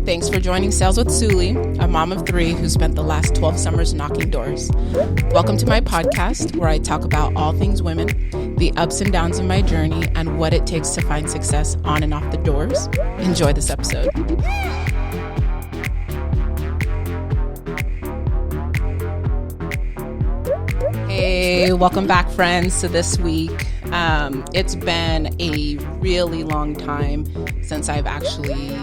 Thanks for joining Sales with Suli, a mom of three who spent the last 12 summers knocking doors. Welcome to my podcast where I talk about all things women, the ups and downs of my journey, and what it takes to find success on and off the doors. Enjoy this episode. Hey, welcome back, friends, to this week. It's been a really long time since I've actually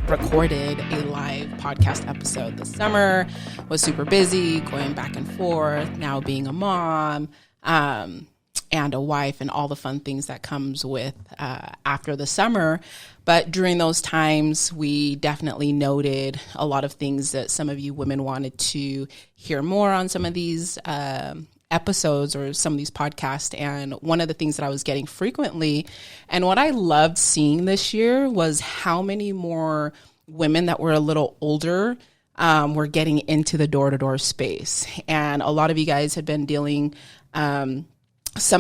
recorded a live podcast episode. The summer was super busy, going back and forth, now being a mom and a wife and all the fun things that comes with after the summer. But during those times, we definitely noted a lot of things that some of you women wanted to hear more on some of these episodes or some of these podcasts. And one of the things that I was getting frequently, and what I loved seeing this year, was how many more women that were a little older were getting into the door-to-door space. And a lot of you guys had been dealing, some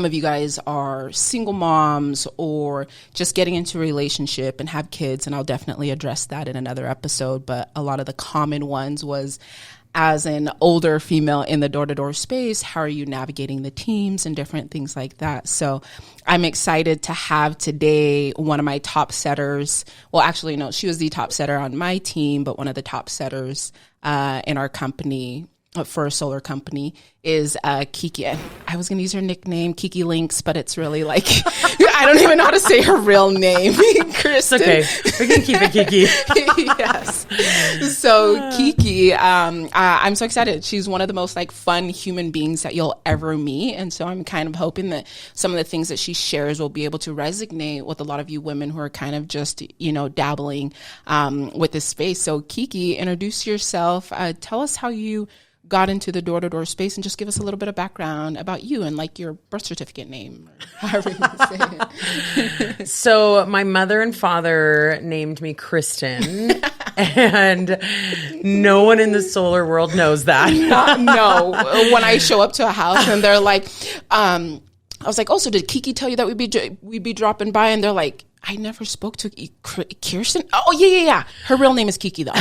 of you guys are single moms or just getting into a relationship and have kids, and I'll definitely address that in another episode. But a lot of the common ones was, as an older female in the door-to-door space, how are you navigating the teams and different things like that? So I'm excited to have today one of my top setters. Well, actually, no, she was the top setter on my team, but one of the top setters in our company for a solar company is Kiki. I was going to use her nickname, Kiki Links, but it's really like, I don't even know how to say her real name. Kristen. It's okay. We can keep it Kiki. Yes. So Kiki, I'm so excited. She's one of the most like fun human beings that you'll ever meet. And so I'm kind of hoping that some of the things that she shares will be able to resonate with a lot of you women who are kind of just, dabbling with this space. So Kiki, introduce yourself. Tell us how you got into the door-to-door space and just give us a little bit of background about you and like your birth certificate name, or however you say it. So my mother and father named me Kristen, and no one in the solar world knows that. No. When I show up to a house and they're like, I was like, oh, so did Kiki tell you that we'd be dropping by? And they're like, I never spoke to Kirsten. Oh, yeah. Her real name is Kiki, though.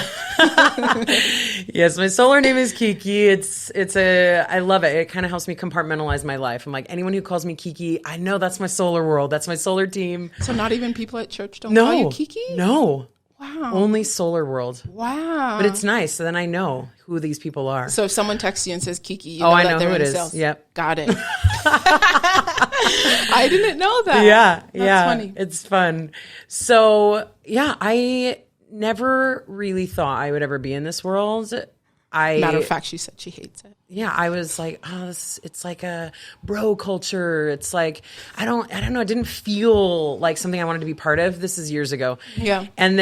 Yes, my solar name is Kiki. I love it. It kind of helps me compartmentalize my life. I'm like, anyone who calls me Kiki, I know that's my solar world. That's my solar team. So not even people at church don't call you Kiki? No. Wow. Only solar world. Wow. But it's nice. So then I know who these people are. So if someone texts you and says Kiki, you I that know they're who it in is. sales. Yep. Got it. I didn't know that. Yeah. That's funny. It's fun. So yeah, I never really thought I would ever be in this world. Matter of fact, she said she hates it. Yeah, I was like, it's like a bro culture. It's like, I don't know. It didn't feel like something I wanted to be part of. This is years ago. Yeah. And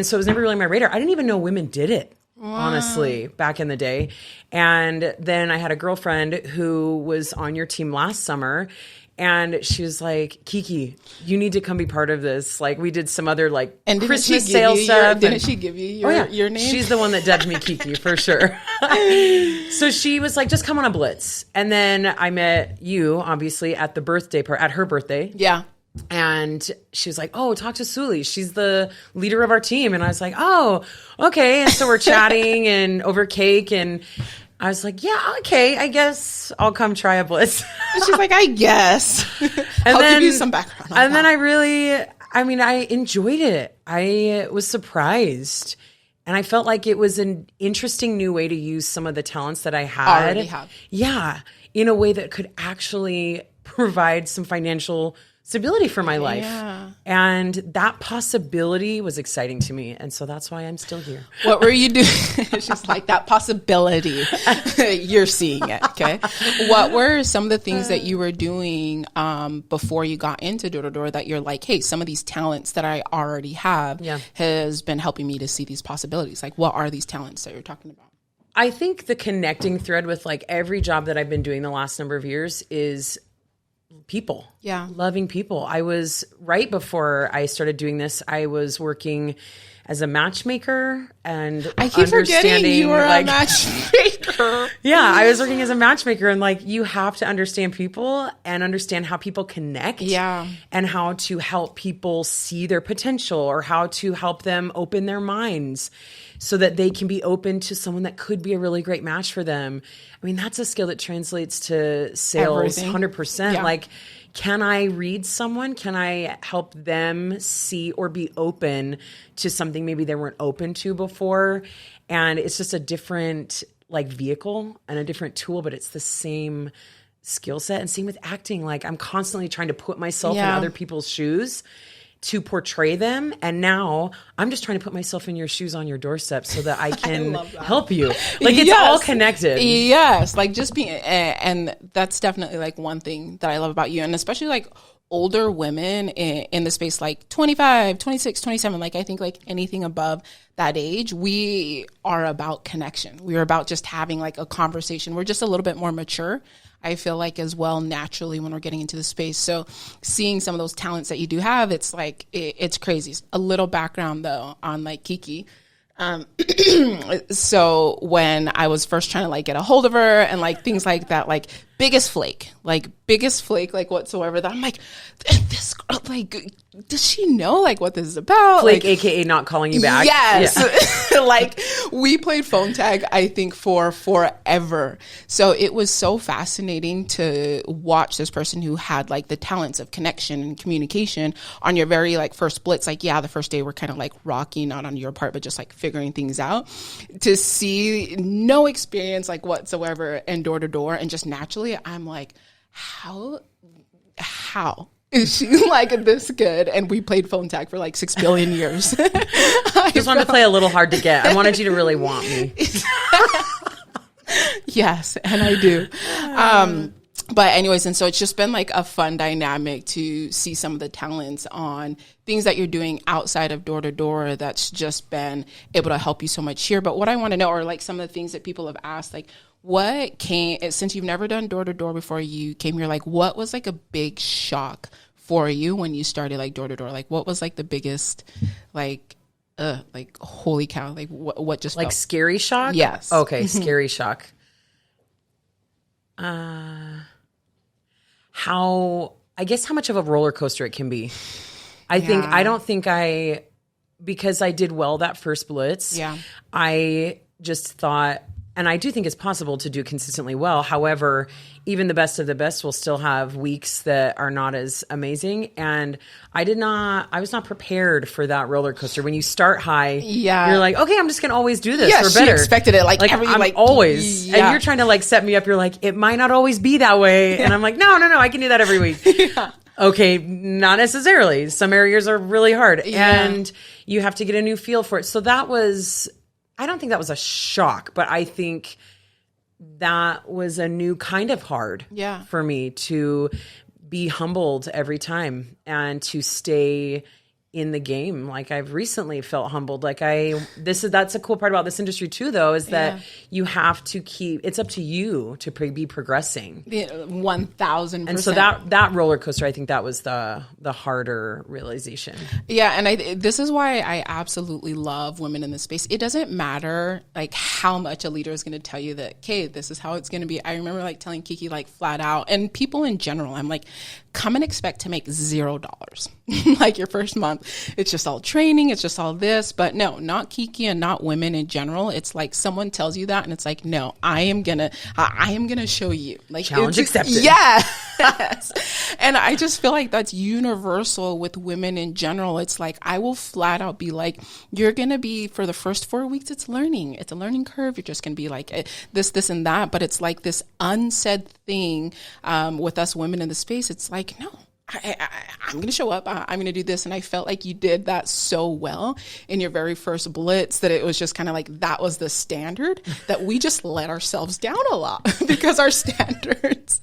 so it was never really on my radar. I didn't even know women did it, honestly, back in the day. And then I had a girlfriend who was on your team last summer. And she was like, Kiki, you need to come be part of this. Like, we did some other like Christmas sales stuff. Didn't she give you your name? She's the one that dubbed me Kiki for sure. So she was like, just come on a blitz. And then I met you, obviously, at the birthday part, at her birthday. Yeah. And she was like, oh, talk to Suli. She's the leader of our team. And I was like, oh, okay. And so we're chatting and over cake, and I was like, yeah, okay, I guess I'll come try a blitz. And she's like, I guess. I'll give you some background on and that. Then I enjoyed it. I was surprised. And I felt like it was an interesting new way to use some of the talents that I had. Already have. Yeah, in a way that could actually provide some financial stability for my life. Yeah. And that possibility was exciting to me. And so that's why I'm still here. What were you doing? It's just like that possibility. You're seeing it. Okay. What were some of the things that you were doing before you got into door-to-door that you're like, hey, some of these talents that I already have has been helping me to see these possibilities? Like, what are these talents that you're talking about? I think the connecting thread with like every job that I've been doing the last number of years is people. Yeah. loving people. I was right before I started doing this, I was working as a matchmaker, and I keep forgetting you were like, a matchmaker. Yeah, I was working as a matchmaker, and like you have to understand people and understand how people connect. Yeah. And how to help people see their potential, or how to help them open their minds so that they can be open to someone that could be a really great match for them. I mean, that's a skill that translates to sales. Everything. 100%. Yeah. Like, can I read someone? Can I help them see or be open to something maybe they weren't open to before? And it's just a different like vehicle and a different tool, but it's the same skill set. And same with acting. Like, I'm constantly trying to put myself in other people's shoes to portray them. And now I'm just trying to put myself in your shoes on your doorstep so that I can help you. Like, it's all connected. Yes. Like, just being, and that's definitely like one thing that I love about you. And especially like older women in the space, like 25, 26, 27, like I think like anything above that age, we are about connection. We are about just having like a conversation. We're just a little bit more mature, I feel like, as well, naturally, when we're getting into the space. So seeing some of those talents that you do have, it's like, it's crazy. A little background though on like Kiki. So when I was first trying to like get a hold of her and like things like that, like biggest flake, like whatsoever, that I'm like, this girl, like, does she know like what this is about? Flake, like, AKA not calling you back. Yes. Yeah. Like, we played phone tag, I think, for forever. So it was so fascinating to watch this person who had like the talents of connection and communication on your very like first blitz. Like, yeah, the first day we're kind of like rocky, not on your part, but just like figuring things out, to see no experience like whatsoever and door to door. And just naturally, I'm like, how is she like this good? And we played phone tag for like 6 billion years. I just wanted to play a little hard to get. I wanted you to really want me. Yes, and I do. But anyways, and so it's just been like a fun dynamic to see some of the talents on things that you're doing outside of door to door that's just been able to help you so much here. But what I want to know are like some of the things that people have asked, like, what came, since you've never done door to door before you came here, like what was like a big shock for you when you started like door to door? Like, what was like the biggest, like holy cow, like what just like felt? Scary shock? Yes. Okay, scary shock. How much of a roller coaster it can be. I don't think because I did well that first blitz. Yeah. I just thought, and I do think it's possible to do consistently well. However, even the best of the best will still have weeks that are not as amazing. And I was not prepared for that roller coaster. When you start high, you're like, okay, I'm just going to always do this or better. She expected it like every, I'm like always. Yeah. And you're trying to like set me up. You're like, it might not always be that way. Yeah. And I'm like, no, I can do that every week. Yeah. Okay, not necessarily. Some areas are really hard. Yeah. And you have to get a new feel for it. So I don't think that was a shock, but I think that was a new kind of hard for me, to be humbled every time and to stay in the game. Like, I've recently felt humbled. Like, that's a cool part about this industry too, though, is that you have to it's up to you to be progressing. 1,000%. And so that roller coaster, I think that was the harder realization. Yeah. And this is why I absolutely love women in this space. It doesn't matter like how much a leader is going to tell you that, okay, this is how it's going to be. I remember like telling Kiki like flat out, and people in general, I'm like, come and expect to make $0 like your first month. It's just all training. It's just all this. But no, not Kiki and not women in general. It's like someone tells you that and it's like, no, I am gonna show you. Like, challenge accepted. Yeah. And I just feel like that's universal with women in general. It's like, I will flat out be like, you're going to be, for the first 4 weeks, it's learning. It's a learning curve. You're just going to be like this, and that. But it's like this unsaid thing with us women in the space. It's like, no, I'm going to show up. I'm going to do this. And I felt like you did that so well in your very first blitz that it was just kind of like, that was the standard, that we just let ourselves down a lot because our standards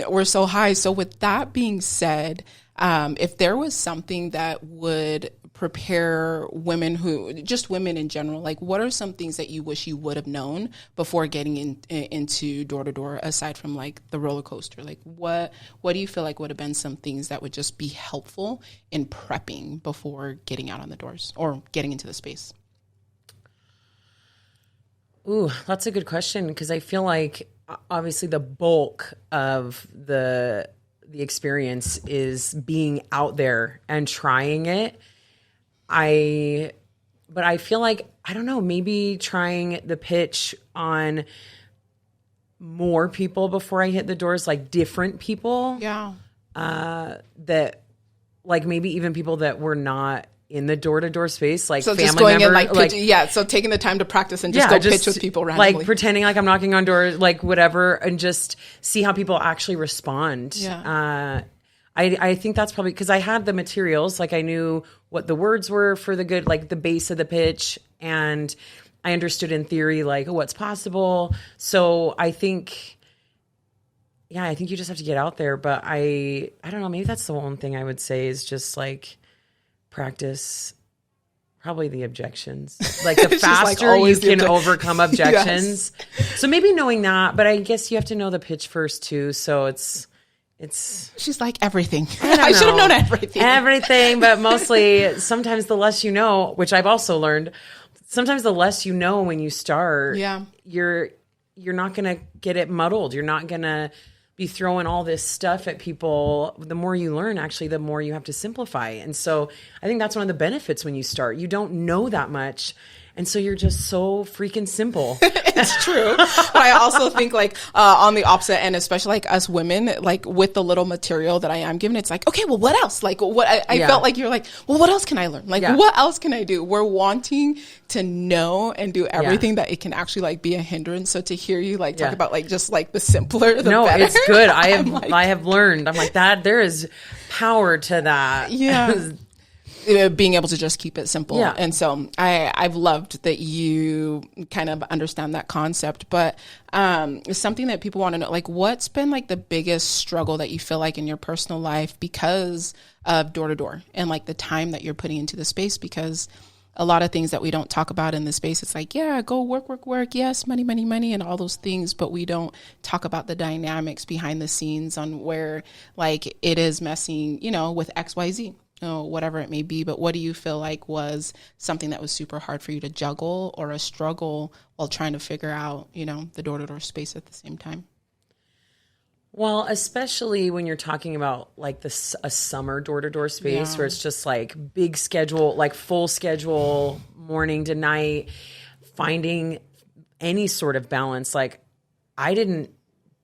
were so high. So with that being said, if there was something that would prepare women women in general, like what are some things that you wish you would have known before getting into door to door, aside from like the roller coaster? Like what do you feel like would have been some things that would just be helpful in prepping before getting out on the doors or getting into the space? Ooh, that's a good question, because I feel like obviously the bulk of the experience is being out there and trying it. But I feel like, I don't know, maybe trying the pitch on more people before I hit the doors, like different people. Yeah. That, like, maybe even people that were not in the door-to-door space, like so family just going member, in like so taking the time to practice and just go pitch with people randomly, like pretending like I'm knocking on doors, like whatever, and just see how people actually respond. Yeah. I think that's probably because I had the materials, like I knew what the words were for the good, like the base of the pitch, and I understood in theory like what's possible. So I think you just have to get out there. But I don't know, maybe that's the one thing I would say is just like practice probably the objections. Like the faster you can overcome objections. Yes. So maybe knowing that, but I guess you have to know the pitch first too. So it's she's like everything. I should have known everything. But mostly sometimes the less you know, which I've also learned, sometimes the less you know when you start, you're not going to get it muddled. You're not going to be throwing all this stuff at people. The more you learn, actually, the more you have to simplify. And so I think that's one of the benefits when you start. You don't know that much. And so you're just so freaking simple. It's true. But I also think like on the opposite end, especially like us women, like with the little material that I am given, it's like, okay, well, what else? Like what I felt like you're like, well, what else can I learn? Like what else can I do? We're wanting to know and do everything that it can actually like be a hindrance. So to hear you like talk about like just like the simpler, the better. It's good. I have learned. I'm like that. There is power to that. Yeah. Being able to just keep it simple. Yeah. And so I've loved that you kind of understand that concept. But it's something that people want to know, like what's been like the biggest struggle that you feel like in your personal life because of door to door and like the time that you're putting into the space? Because a lot of things that we don't talk about in the space, it's like, yeah, go work. Yes, money, and all those things. But we don't talk about the dynamics behind the scenes on where like it is messing, with XYZ. Whatever it may be. But what do you feel like was something that was super hard for you to juggle or a struggle while trying to figure out, the door-to-door space at the same time? Well, especially when you're talking about like a summer door-to-door space where it's just like big schedule, like full schedule, morning to night, finding any sort of balance. Like I didn't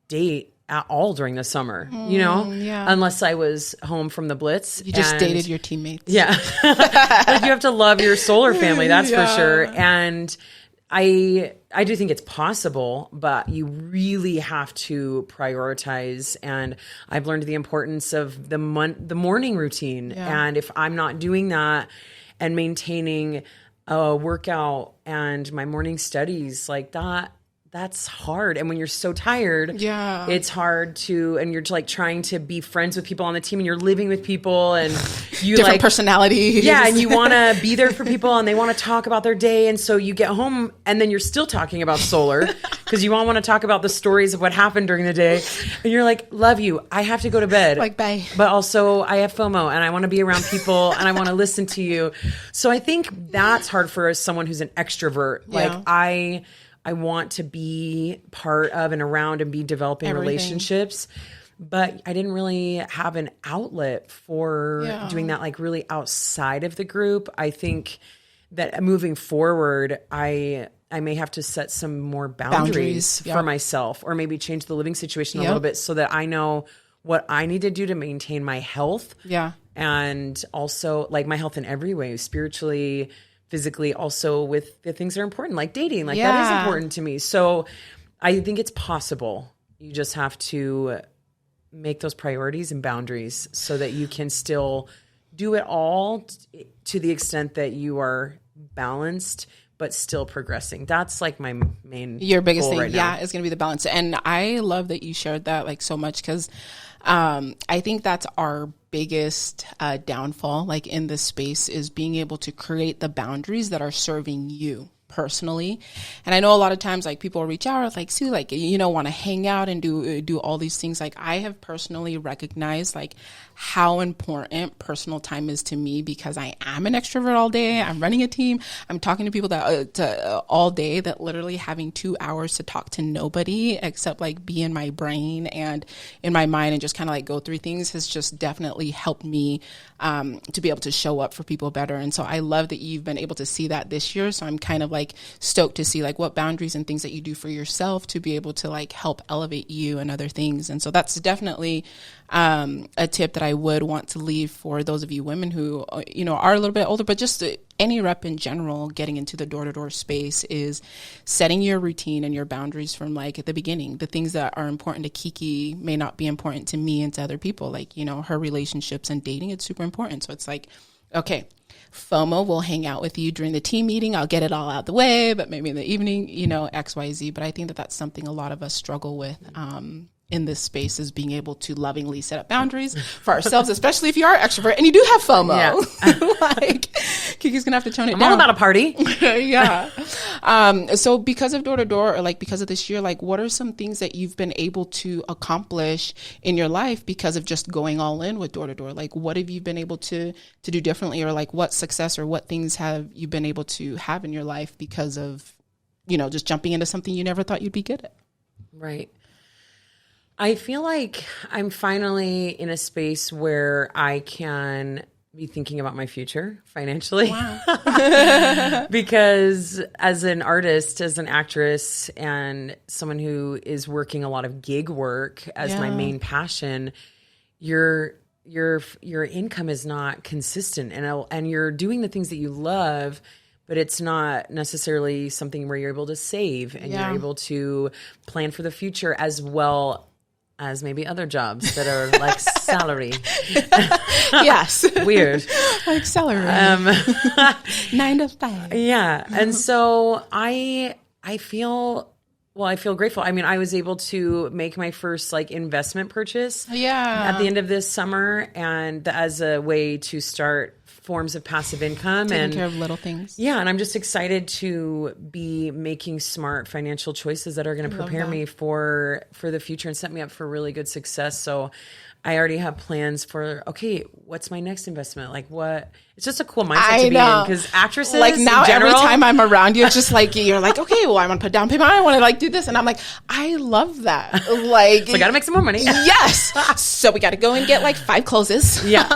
date at all during the summer, unless I was home from the Blitz. You just dated your teammates. Yeah. Like you have to love your solar family, that's for sure. And I do think it's possible, but you really have to prioritize. And I've learned the importance of the morning routine. Yeah. And if I'm not doing that and maintaining a workout and my morning studies like that, that's hard. And when you're so tired, it's hard to, and you're like trying to be friends with people on the team and you're living with people and you different personalities. Yeah. And you want to be there for people and they want to talk about their day. And so you get home and then you're still talking about solar because you all want to talk about the stories of what happened during the day. And you're like, love you. I have to go to bed. Like, bye. But also I have FOMO and I want to be around people and I want to listen to you. So I think that's hard for someone who's an extrovert. Like I want to be part of and around and be developing relationships, but I didn't really have an outlet for doing that, like really outside of the group. I think that moving forward, I may have to set some more boundaries for myself, or maybe change the living situation a little bit so that I know what I need to do to maintain my health. Yeah. And also like my health in every way, spiritually, physically, also with the things that are important, like dating, like that is important to me. So I think it's possible. You just have to make those priorities and boundaries so that you can still do it all to the extent that you are balanced, but still progressing. That's like my main your biggest goal thing. right Yeah, now. is going to be the balance. And I love that you shared that like so much, because I think that's our biggest downfall, like in this space, is being able to create the boundaries that are serving you personally. And I know a lot of times like people reach out like, Sue, like, you know, want to hang out and do all these things. Like I have personally recognized like how important personal time is to me, because I am an extrovert all day. I'm running a team. I'm talking to people that all day, that literally having 2 hours to talk to nobody except like be in my brain and in my mind and just kind of like go through things has just definitely helped me to be able to show up for people better. And so I love that you've been able to see that this year. So I'm kind of like stoked to see like what boundaries and things that you do for yourself to be able to like help elevate you and other things. And so that's definitely a tip that I would want to leave for those of you women who, you know, are a little bit older, but just any rep in general, getting into the door-to-door space, is setting your routine and your boundaries from like at the beginning. The things that are important to Kiki may not be important to me and to other people. Like, you know, her relationships and dating, it's super important. So it's like, okay, FOMO will hang out with you during the team meeting. I'll get it all out the way, but maybe in the evening, you know, X, Y, Z. But I think that that's something a lot of us struggle with in this space, is being able to lovingly set up boundaries for ourselves, especially if you are extrovert and you do have FOMO. Yeah. Like Kiki's gonna have to tone it down. I'm all about a party. Yeah. So because of door to door, or like because of this year, like what are some things that you've been able to accomplish in your life because of just going all in with door to door? Like what have you been able to do differently, or like what success or what things have you been able to have in your life because of, you know, just jumping into something you never thought you'd be good at? Right. I feel like I'm finally in a space where I can be thinking about my future financially. Wow. Because as an artist, as an actress, and someone who is working a lot of gig work as my main passion, your income is not consistent, and you're doing the things that you love, but it's not necessarily something where you're able to save and you're able to plan for the future as well as maybe other jobs that are like salary. Yes. Weird. Like salary. 9 to 5. Yeah. And so I feel grateful. I mean, I was able to make my first like investment purchase at the end of this summer, and as a way to start forms of passive income, taking care of little things. Yeah, and I'm just excited to be making smart financial choices that are going to prepare me for the future and set me up for really good success. So I already have plans for, okay, what's my next investment? Like what? It's just a cool mindset to be in, because actresses, like now, in general, every time I'm around you, it's just like, you're like, okay, well, I want to put down payment. I want to like do this. And I'm like, I love that. Like, so I got to make some more money. Yes. So we got to go and get like 5 closes. Yeah.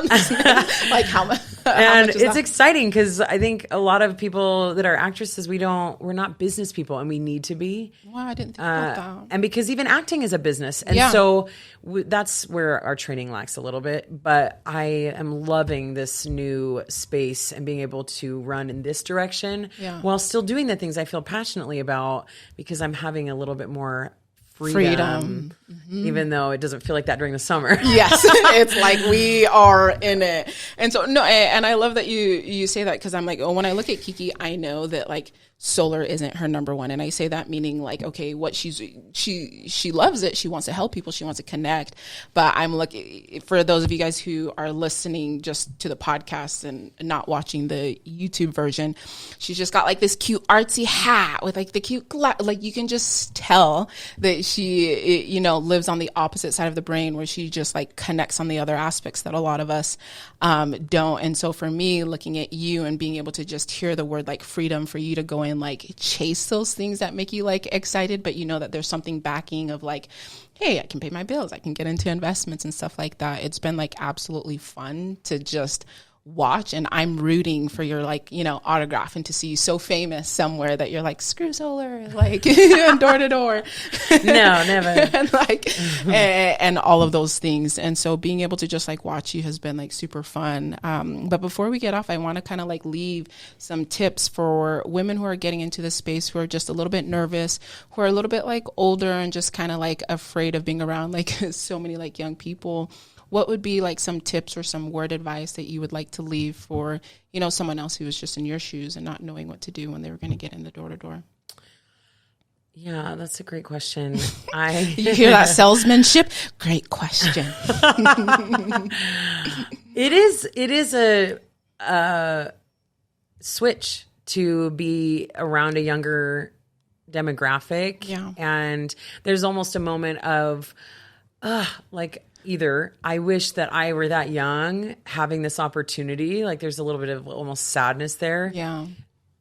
Like how much? And it's exciting because I think a lot of people that are actresses, we're not business people, and we need to be. Wow, I didn't think about that. And because even acting is a business. And so that's where our training lacks a little bit. But I am loving this new space and being able to run in this direction while still doing the things I feel passionately about, because I'm having a little bit more freedom. Even though it doesn't feel like that during the summer. Yes. It's like we are in it. And so, no, and I love that you say that, because I'm like, oh, when I look at Kiki, I know that like solar isn't her number one. And I say that meaning like, okay, what she loves it. She wants to help people. She wants to connect. But I'm looking for those of you guys who are listening just to the podcast and not watching the YouTube version. She's just got like this cute artsy hat with like the cute, like you can just tell that she, you know, lives on the opposite side of the brain, where she just like connects on the other aspects that a lot of us don't. And so for me, looking at you and being able to just hear the word like freedom, for you to go and like chase those things that make you like excited, but you know that there's something backing of like, hey, I can pay my bills, I can get into investments and stuff like that. It's been like absolutely fun to just watch, and I'm rooting for your like, you know, autograph, and to see you so famous somewhere that you're like, screw solar, like door to door. No, never. And like and all of those things. And so being able to just like watch you has been like super fun. But before we get off, I want to kind of like leave some tips for women who are getting into this space, who are just a little bit nervous, who are a little bit like older and just kind of like afraid of being around like so many like young people. what would be like some tips or some word advice that you would like to leave for, someone else who was just in your shoes and not knowing what to do when they were going to get in the door to door? Yeah, that's a great question. You hear that salesmanship? Great question. It is a switch to be around a younger demographic. Yeah. And there's almost a moment of like either I wish that I were that young having this opportunity. Like there's a little bit of almost sadness there. Yeah.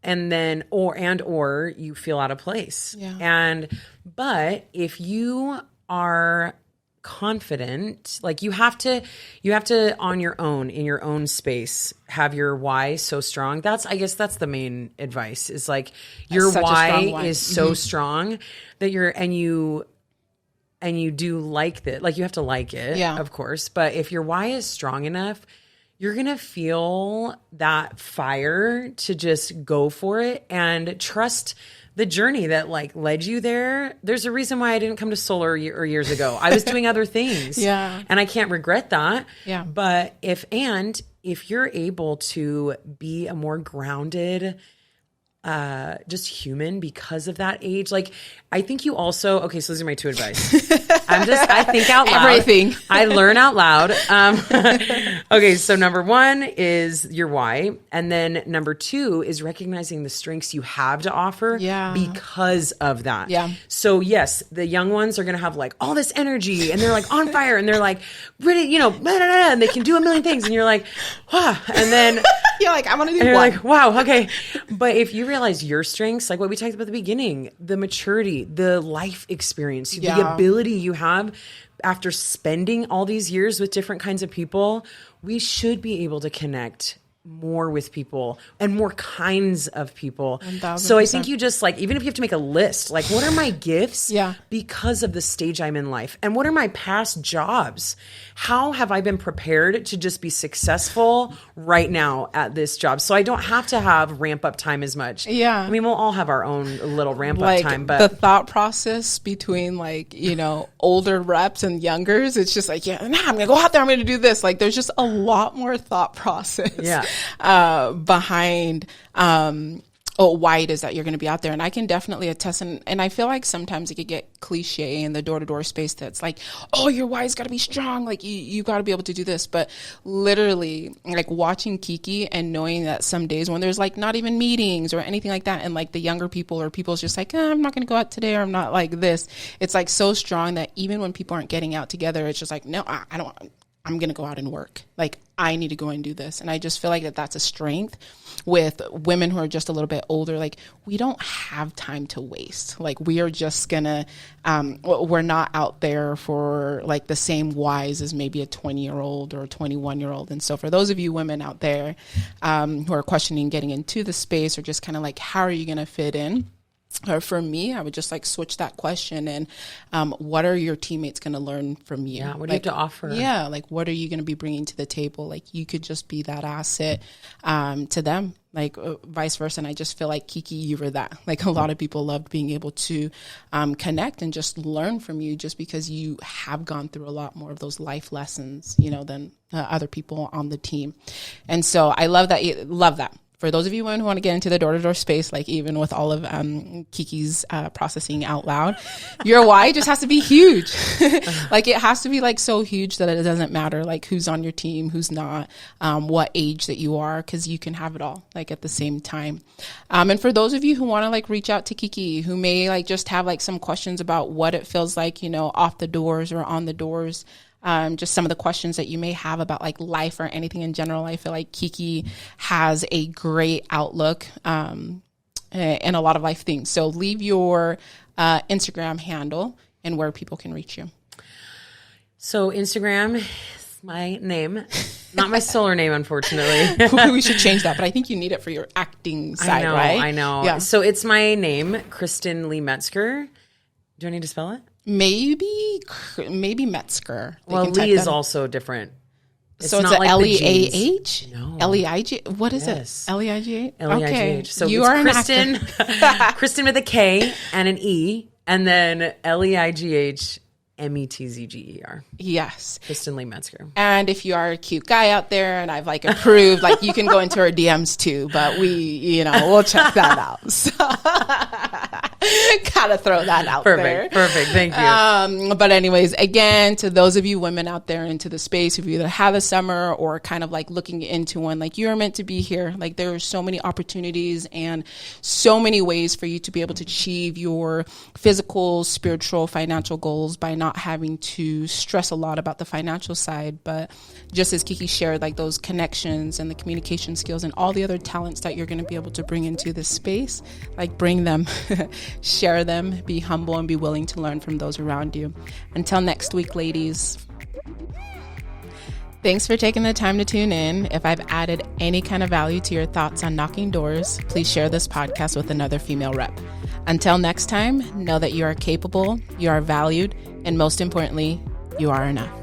And then or you feel out of place. Yeah. But if you are confident, like you have to on your own, in your own space, have your why so strong. I guess that's the main advice, is like your why is so strong that you do like that. Like you have to like it, of course. But if your why is strong enough, you're going to feel that fire to just go for it and trust the journey that like led you there. There's a reason why I didn't come to solar years ago. I was doing other things. Yeah. And I can't regret that. Yeah. But if you're able to be a more grounded, just human because of that age. Like, I think you also, okay, so these are my two advice. I think out loud. Everything. I learn out loud. Okay, so number one is your why. And then number two is recognizing the strengths you have to offer because of that. Yeah. So yes, the young ones are going to have like all this energy and they're like on fire and they're like, really, blah, blah, blah, and they can do a million things. And you're like, wow. And then you're like, I want to do and you're one. like, wow, okay. But if you realize your strengths, like what we talked about at the beginning, the maturity, the life experience, the ability you have after spending all these years with different kinds of people, we should be able to connect more with people and more kinds of people. 1,000%. So I think you just like, even if you have to make a list, like what are my gifts because of the stage I'm in life? And what are my past jobs? How have I been prepared to just be successful right now at this job? So I don't have to have ramp up time as much. Yeah. I mean, we'll all have our own little ramp like up time, but the thought process between like, older reps and youngers, it's just like, I'm going to go out there. I'm going to do this. Like there's just a lot more thought process behind, why it is that you're going to be out there. And I can definitely attest. And I feel like sometimes it could get cliche in the door-to-door space that's like, oh, your why's got to be strong. Like you got to be able to do this. But literally like watching Kiki and knowing that some days when there's like not even meetings or anything like that, and like the younger people or people's just like, I'm not going to go out today, or I'm not like this. It's like so strong that even when people aren't getting out together, it's just like, no, I don't I'm going to go out and work. Like I need to go and do this. And I just feel like that's a strength with women who are just a little bit older. Like we don't have time to waste. Like we are just going to, we're not out there for like the same whys as maybe a 20-year-old or a 21-year-old. And so for those of you women out there who are questioning getting into the space or just kind of like, how are you going to fit in? Or for me, I would just like switch that question and what are your teammates going to learn from you? Yeah, what do you have to offer? Yeah, like what are you going to be bringing to the table? Like you could just be that asset to them, like vice versa. And I just feel like Kiki, you were that. Like a lot of people loved being able to connect and just learn from you just because you have gone through a lot more of those life lessons, than other people on the team. And so I love that. For those of you women who want to get into the door-to-door space, like even with all of Kiki's processing out loud, your why just has to be huge. Like it has to be like so huge that it doesn't matter like who's on your team, who's not, what age that you are, because you can have it all like at the same time. And for those of you who want to like reach out to Kiki, who may like just have like some questions about what it feels like, off the doors or on the doors, just some of the questions that you may have about like life or anything in general. I feel like Kiki has a great outlook in a lot of life things. So leave your Instagram handle and where people can reach you. So Instagram is my name, not my solar name, unfortunately. We should change that, but I think you need it for your acting side, right? I know. Yeah. So it's my name, Kristen Lee Metzger. Do I need to spell it? Maybe Metzger. Well, Lee is also different. So it's not like Leah? No. Leig? What is it? Leigh? Leigh. Okay. So you it's are Kristen, an actor. Kristen with a K and an E, and then Leigh, Metzger. Yes. Kristen Lee Metzger. And if you are a cute guy out there and I've like approved, like you can go into her DMs too, but we'll check that out. So gotta throw that out there. Perfect. Thank you. But anyways, again, to those of you women out there into the space who either have a summer or kind of like looking into one, like you're meant to be here. Like there are so many opportunities and so many ways for you to be able to achieve your physical, spiritual, financial goals by not having to stress a lot about the financial side. But just as Kiki shared, like those connections and the communication skills and all the other talents that you're going to be able to bring into this space, like bring them, share them, be humble and be willing to learn from those around you. Until next week, ladies. Thanks for taking the time to tune in. If I've added any kind of value to your thoughts on knocking doors, please share this podcast with another female rep. Until next time, know that you are capable, you are valued, and most importantly, you are enough.